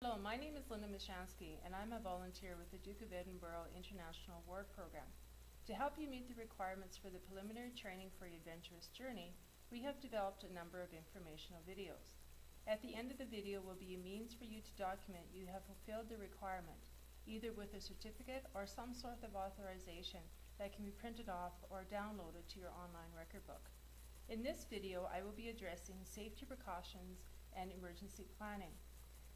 Hello, my name is Linda Mishansky, and I'm a volunteer with the Duke of Edinburgh International Award Program. To help you meet the requirements for the preliminary training for your adventurous journey, we have developed a number of informational videos. At the end of the video will be a means for you to document you have fulfilled the requirement, either with a certificate or some sort of authorization that can be printed off or downloaded to your online record book. In this video, I will be addressing safety precautions and emergency planning.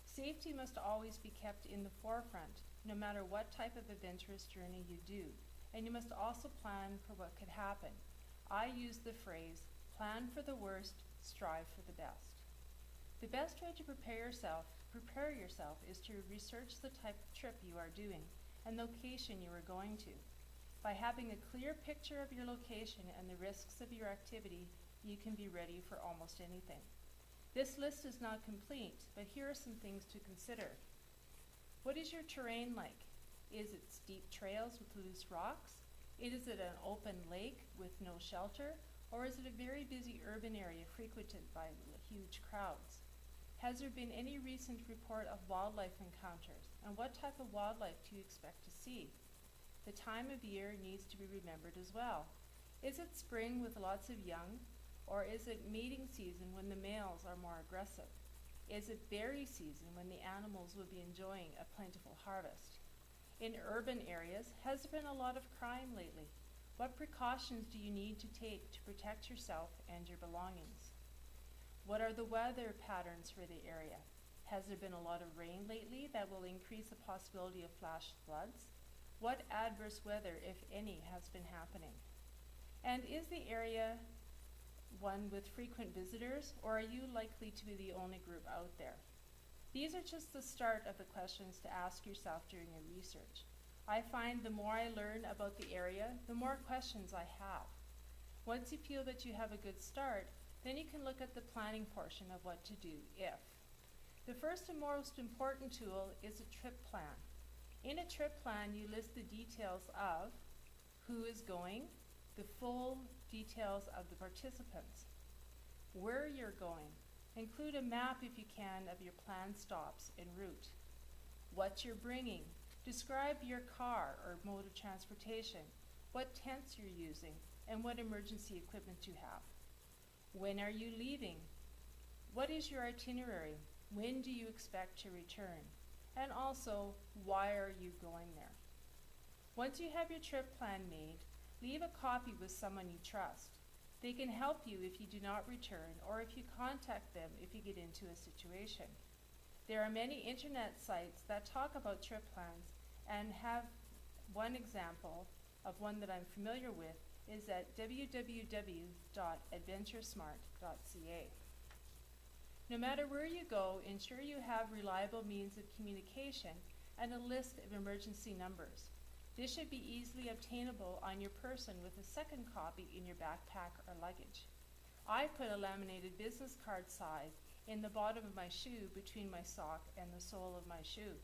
Safety must always be kept in the forefront, no matter what type of adventurous journey you do, and you must also plan for what could happen. I use the phrase, plan for the worst, strive for the best. The best way to prepare yourself is to research the type of trip you are doing and location you are going to. By having a clear picture of your location and the risks of your activity, you can be ready for almost anything. This list is not complete, but here are some things to consider. What is your terrain like? Is it steep trails with loose rocks? Is it an open lake with no shelter? Or is it a very busy urban area frequented by huge crowds? Has there been any recent report of wildlife encounters? And what type of wildlife do you expect to see? The time of year needs to be remembered as well. Is it spring with lots of young? Or is it mating season when the males are more aggressive? Is it berry season when the animals will be enjoying a plentiful harvest? In urban areas, has there been a lot of crime lately? What precautions do you need to take to protect yourself and your belongings? What are the weather patterns for the area? Has there been a lot of rain lately that will increase the possibility of flash floods? What adverse weather, if any, has been happening? And is the area one with frequent visitors, or are you likely to be the only group out there? These are just the start of the questions to ask yourself during your research. I find the more I learn about the area, the more questions I have. Once you feel that you have a good start, then you can look at the planning portion of what to do if. The first and most important tool is a trip plan. In a trip plan, you list the details of who is going, the full details of the participants, where you're going. Include a map if you can of your planned stops en route. What you're bringing. Describe your car or mode of transportation, what tents you're using, and what emergency equipment you have. When are you leaving? What is your itinerary? When do you expect to return? And also, why are you going there? Once you have your trip plan made, leave a copy with someone you trust. They can help you if you do not return or if you contact them if you get into a situation. There are many internet sites that talk about trip plans, and have one example of one that I'm familiar with is at www.adventuresmart.ca. No matter where you go, ensure you have reliable means of communication and a list of emergency numbers. This should be easily obtainable on your person with a second copy in your backpack or luggage. I put a laminated business card size in the bottom of my shoe between my sock and the sole of my shoe.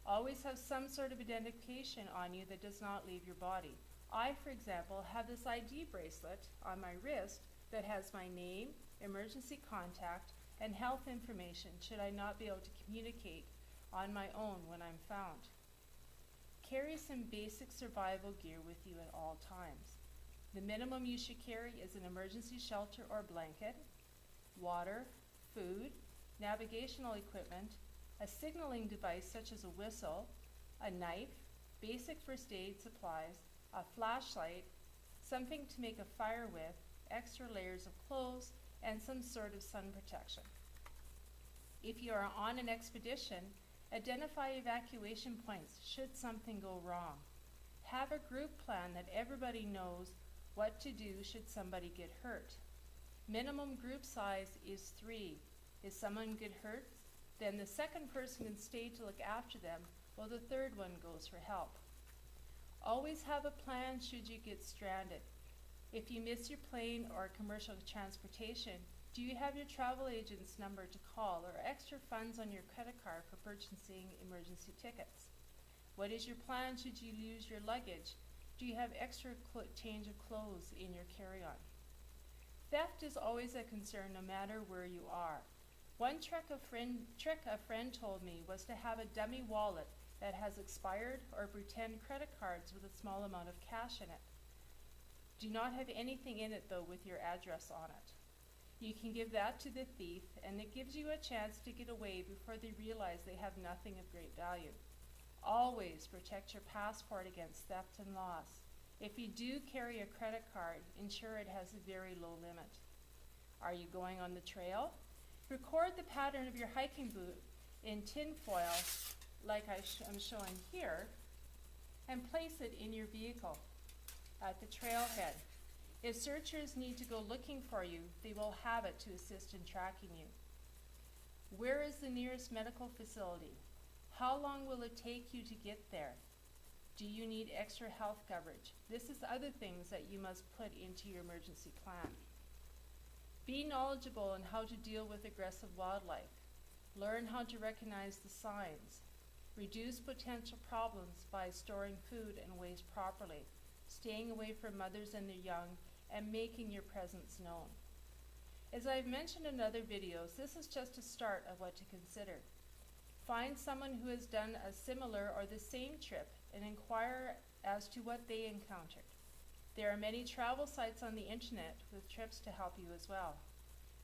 Always have some sort of identification on you that does not leave your body. I, for example, have this ID bracelet on my wrist that has my name, emergency contact, and health information should I not be able to communicate on my own when I'm found. Carry some basic survival gear with you at all times. The minimum you should carry is an emergency shelter or blanket, water, food, navigational equipment, a signaling device such as a whistle, a knife, basic first aid supplies, a flashlight, something to make a fire with, extra layers of clothes, and some sort of sun protection. If you are on an expedition, identify evacuation points should something go wrong. Have a group plan that everybody knows what to do should somebody get hurt. Minimum group size is 3. If someone gets hurt, then the second person can stay to look after them while the third one goes for help. Always have a plan should you get stranded. If you miss your plane or commercial transportation, do you have your travel agent's number to call or extra funds on your credit card for purchasing emergency tickets? What is your plan should you lose your luggage? Do you have extra change of clothes in your carry-on? Theft is always a concern no matter where you are. One trick a friend told me was to have a dummy wallet that has expired or pretend credit cards with a small amount of cash in it. Do not have anything in it though with your address on it. You can give that to the thief and it gives you a chance to get away before they realize they have nothing of great value. Always protect your passport against theft and loss. If you do carry a credit card, ensure it has a very low limit. Are you going on the trail? Record the pattern of your hiking boot in tin foil, like I'm showing here, and place it in your vehicle at the trailhead. If searchers need to go looking for you, they will have it to assist in tracking you. Where is the nearest medical facility? How long will it take you to get there? Do you need extra health coverage? This is other things that you must put into your emergency plan. Be knowledgeable on how to deal with aggressive wildlife. Learn how to recognize the signs. Reduce potential problems by storing food and waste properly, staying away from mothers and their young, and making your presence known. As I've mentioned in other videos, this is just a start of what to consider. Find someone who has done a similar or the same trip and inquire as to what they encountered. There are many travel sites on the internet with trips to help you as well.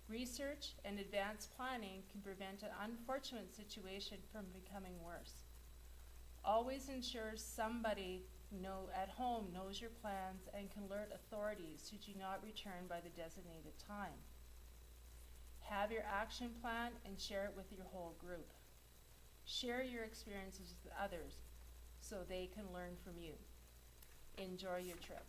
Research and advanced planning can prevent an unfortunate situation from becoming worse. Always ensure somebody at home knows your plans and can alert authorities should you not return by the designated time. Have your action plan and share it with your whole group. Share your experiences with others so they can learn from you. Enjoy your trip.